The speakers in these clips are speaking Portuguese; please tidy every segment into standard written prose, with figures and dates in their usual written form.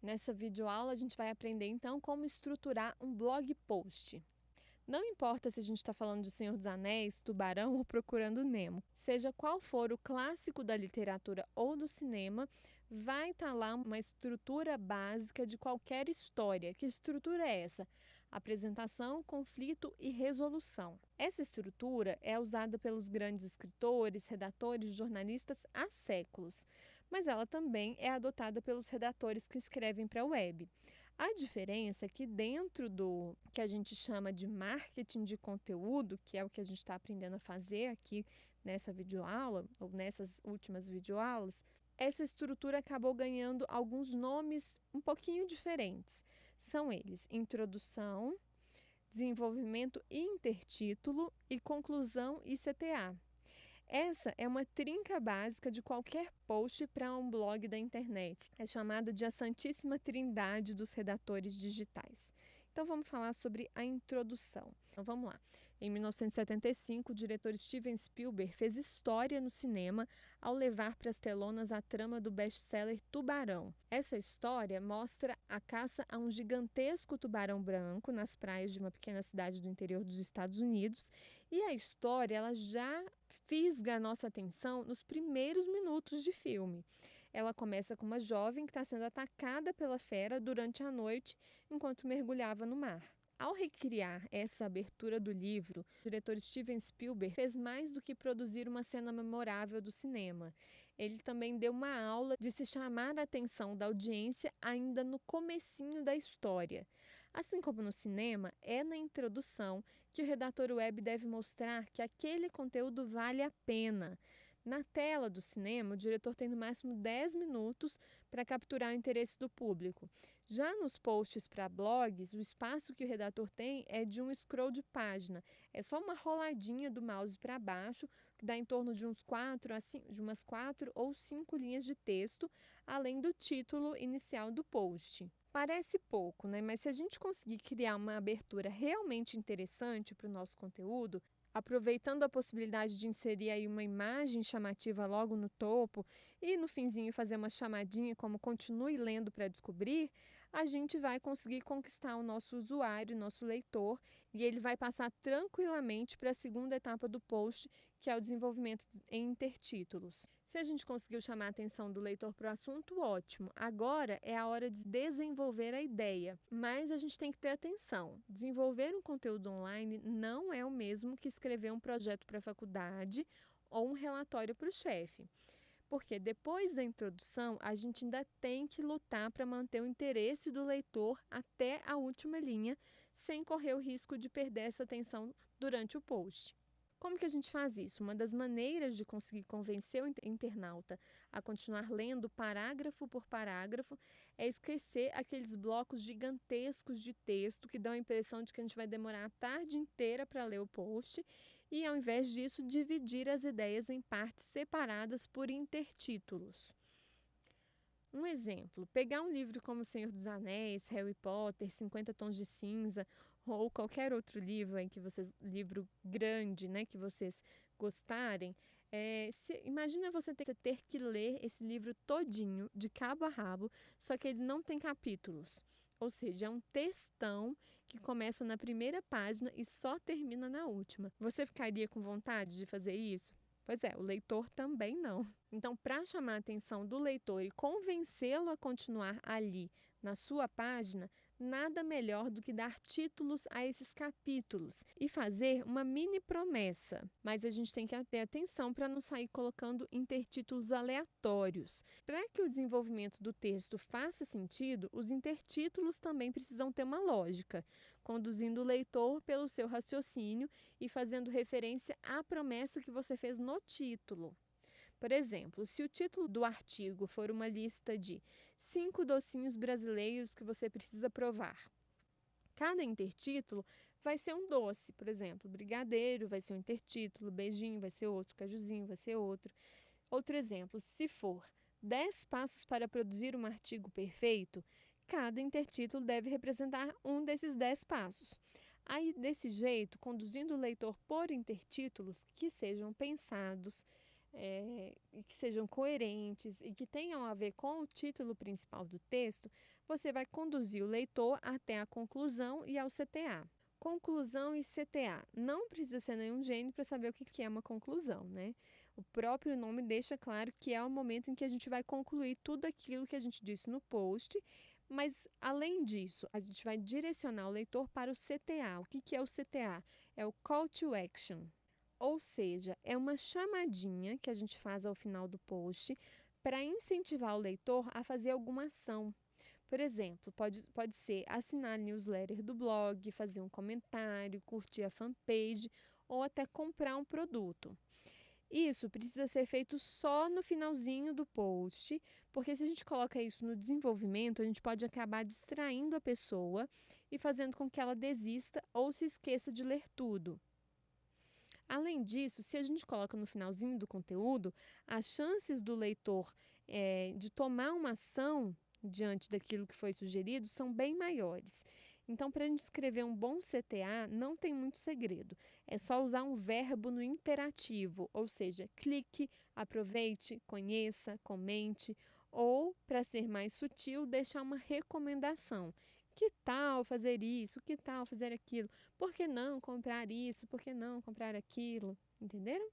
Nessa videoaula a gente vai aprender então como estruturar um blog post. Não importa se a gente está falando de Senhor dos Anéis, Tubarão ou Procurando Nemo. Seja qual for o clássico da literatura ou do cinema, vai estar lá uma estrutura básica de qualquer história. Que estrutura é essa? Apresentação, conflito e resolução. Essa estrutura é usada pelos grandes escritores, redatores, jornalistas há séculos, mas ela também é adotada pelos redatores que escrevem para a web. A diferença é que dentro do que a gente chama de marketing de conteúdo, que é o que a gente está aprendendo a fazer aqui nessa videoaula, ou nessas últimas videoaulas, essa estrutura acabou ganhando alguns nomes um pouquinho diferentes. São eles: introdução, desenvolvimento e intertítulo e conclusão e CTA. Essa é uma trinca básica de qualquer post para um blog da internet. É chamada de a Santíssima Trindade dos redatores digitais. Então vamos falar sobre a introdução. Então vamos lá. Em 1975, o diretor Steven Spielberg fez história no cinema ao levar para as telonas a trama do best-seller Tubarão. Essa história mostra a caça a um gigantesco tubarão branco nas praias de uma pequena cidade do interior dos Estados Unidos, e a história ela já fisga a nossa atenção nos primeiros minutos de filme. Ela começa com uma jovem que está sendo atacada pela fera durante a noite enquanto mergulhava no mar. Ao recriar essa abertura do livro, o diretor Steven Spielberg fez mais do que produzir uma cena memorável do cinema. Ele também deu uma aula de se chamar a atenção da audiência ainda no comecinho da história. Assim como no cinema, é na introdução que o redator web deve mostrar que aquele conteúdo vale a pena. Na tela do cinema, o diretor tem no máximo 10 minutos para capturar o interesse do público. Já nos posts para blogs, o espaço que o redator tem é de um scroll de página. É só uma roladinha do mouse para baixo, que dá em torno de umas 4 ou 5 linhas de texto, além do título inicial do post. Parece pouco, né? Mas se a gente conseguir criar uma abertura realmente interessante para o nosso conteúdo, aproveitando a possibilidade de inserir aí uma imagem chamativa logo no topo e no finzinho fazer uma chamadinha como continue lendo para descobrir, a gente vai conseguir conquistar o nosso usuário, o nosso leitor, e ele vai passar tranquilamente para a segunda etapa do post, que é o desenvolvimento em intertítulos. Se a gente conseguiu chamar a atenção do leitor para o assunto, ótimo. Agora é a hora de desenvolver a ideia, mas a gente tem que ter atenção. Desenvolver um conteúdo online não é o mesmo que escrever um projeto para a faculdade ou um relatório para o chefe. Porque depois da introdução, a gente ainda tem que lutar para manter o interesse do leitor até a última linha, sem correr o risco de perder essa atenção durante o post. Como que a gente faz isso? Uma das maneiras de conseguir convencer o internauta a continuar lendo parágrafo por parágrafo é esquecer aqueles blocos gigantescos de texto que dão a impressão de que a gente vai demorar a tarde inteira para ler o post e, ao invés disso, dividir as ideias em partes separadas por intertítulos. Um exemplo, pegar um livro como O Senhor dos Anéis, Harry Potter, 50 Tons de Cinza ou qualquer outro livro aí livro grande, né, que vocês gostarem. Imagina você ter que ler esse livro todinho, de cabo a rabo, só que ele não tem capítulos. Ou seja, é um textão que começa na primeira página e só termina na última. Você ficaria com vontade de fazer isso? Pois é, o leitor também não. Então, para chamar a atenção do leitor e convencê-lo a continuar ali na sua página, nada melhor do que dar títulos a esses capítulos e fazer uma mini promessa. Mas a gente tem que ter atenção para não sair colocando intertítulos aleatórios. Para que o desenvolvimento do texto faça sentido, os intertítulos também precisam ter uma lógica, conduzindo o leitor pelo seu raciocínio e fazendo referência à promessa que você fez no título. Por exemplo, se o título do artigo for uma lista de 5 docinhos brasileiros que você precisa provar, cada intertítulo vai ser um doce. Por exemplo, brigadeiro vai ser um intertítulo, beijinho vai ser outro, cajuzinho vai ser outro. Outro exemplo, se for 10 passos para produzir um artigo perfeito, cada intertítulo deve representar um desses 10 passos. Aí, desse jeito, conduzindo o leitor por intertítulos que sejam pensados, e que sejam coerentes e que tenham a ver com o título principal do texto, você vai conduzir o leitor até a conclusão e ao CTA. Conclusão e CTA. Não precisa ser nenhum gênio para saber o que é uma conclusão, né? O próprio nome deixa claro que é o momento em que a gente vai concluir tudo aquilo que a gente disse no post, mas além disso, a gente vai direcionar o leitor para o CTA. O que é o CTA? É o Call to Action. Ou seja, é uma chamadinha que a gente faz ao final do post para incentivar o leitor a fazer alguma ação. Por exemplo, pode ser assinar a newsletter do blog, fazer um comentário, curtir a fanpage ou até comprar um produto. Isso precisa ser feito só no finalzinho do post, porque se a gente coloca isso no desenvolvimento, a gente pode acabar distraindo a pessoa e fazendo com que ela desista ou se esqueça de ler tudo. Além disso, se a gente coloca no finalzinho do conteúdo, as chances do leitor de tomar uma ação diante daquilo que foi sugerido são bem maiores. Então, para a gente escrever um bom CTA, não tem muito segredo. É só usar um verbo no imperativo, ou seja, clique, aproveite, conheça, comente, ou, para ser mais sutil, deixar uma recomendação. Que tal fazer isso? Que tal fazer aquilo? Por que não comprar isso? Por que não comprar aquilo? Entenderam?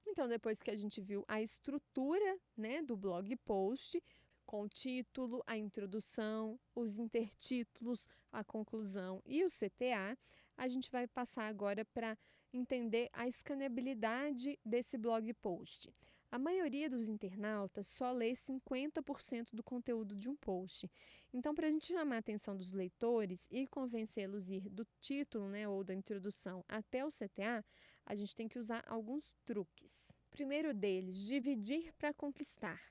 Então, depois que a gente viu a estrutura, né, do blog post, com o título, a introdução, os intertítulos, a conclusão e o CTA, a gente vai passar agora para entender a escaneabilidade desse blog post. A maioria dos internautas só lê 50% do conteúdo de um post. Então, para a gente chamar a atenção dos leitores e convencê-los a ir do título, né, ou da introdução até o CTA, a gente tem que usar alguns truques. O primeiro deles, dividir para conquistar.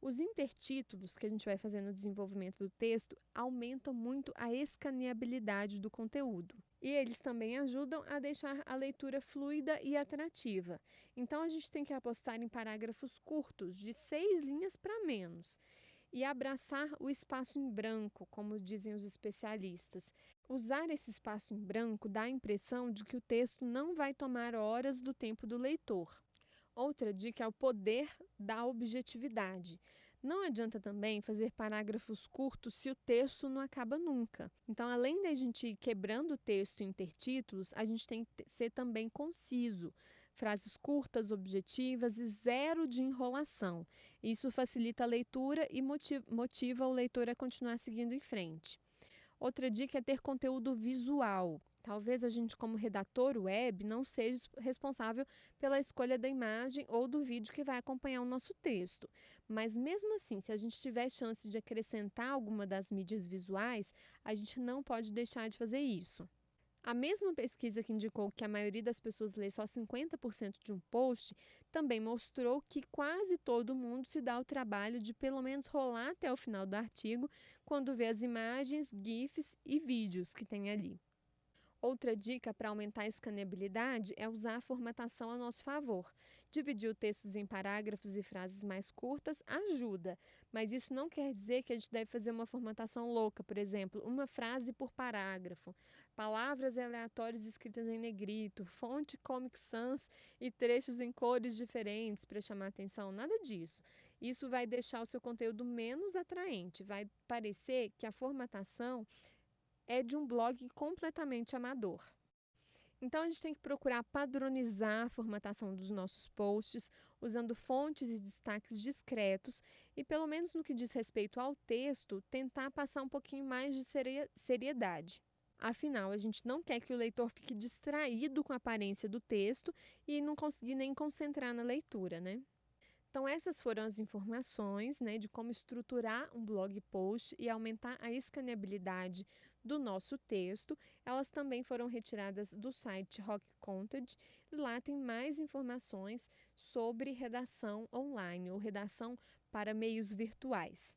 Os intertítulos que a gente vai fazer no desenvolvimento do texto aumentam muito a escaneabilidade do conteúdo. E eles também ajudam a deixar a leitura fluida e atrativa. Então, a gente tem que apostar em parágrafos curtos, de 6 linhas para menos. E abraçar o espaço em branco, como dizem os especialistas. Usar esse espaço em branco dá a impressão de que o texto não vai tomar horas do tempo do leitor. Outra dica é o poder da objetividade. Não adianta também fazer parágrafos curtos se o texto não acaba nunca. Então, além da gente ir quebrando o texto em intertítulos, a gente tem que ser também conciso. Frases curtas, objetivas e zero de enrolação. Isso facilita a leitura e motiva o leitor a continuar seguindo em frente. Outra dica é ter conteúdo visual. Talvez a gente, como redator web, não seja responsável pela escolha da imagem ou do vídeo que vai acompanhar o nosso texto. Mas mesmo assim, se a gente tiver chance de acrescentar alguma das mídias visuais, a gente não pode deixar de fazer isso. A mesma pesquisa que indicou que a maioria das pessoas lê só 50% de um post, também mostrou que quase todo mundo se dá o trabalho de pelo menos rolar até o final do artigo quando vê as imagens, GIFs e vídeos que tem ali. Outra dica para aumentar a escaneabilidade é usar a formatação a nosso favor. Dividir o texto em parágrafos e frases mais curtas ajuda, mas isso não quer dizer que a gente deve fazer uma formatação louca, por exemplo, uma frase por parágrafo, palavras aleatórias escritas em negrito, fonte Comic Sans e trechos em cores diferentes para chamar atenção, nada disso. Isso vai deixar o seu conteúdo menos atraente, vai parecer que a formatação é de um blog completamente amador. Então, a gente tem que procurar padronizar a formatação dos nossos posts, usando fontes e destaques discretos e, pelo menos no que diz respeito ao texto, tentar passar um pouquinho mais de seriedade. Afinal, a gente não quer que o leitor fique distraído com a aparência do texto e não conseguir nem concentrar na leitura, né? Então, essas foram as informações, né, de como estruturar um blog post e aumentar a escaneabilidade do nosso texto. Elas também foram retiradas do site Rock Content e lá tem mais informações sobre redação online ou redação para meios virtuais.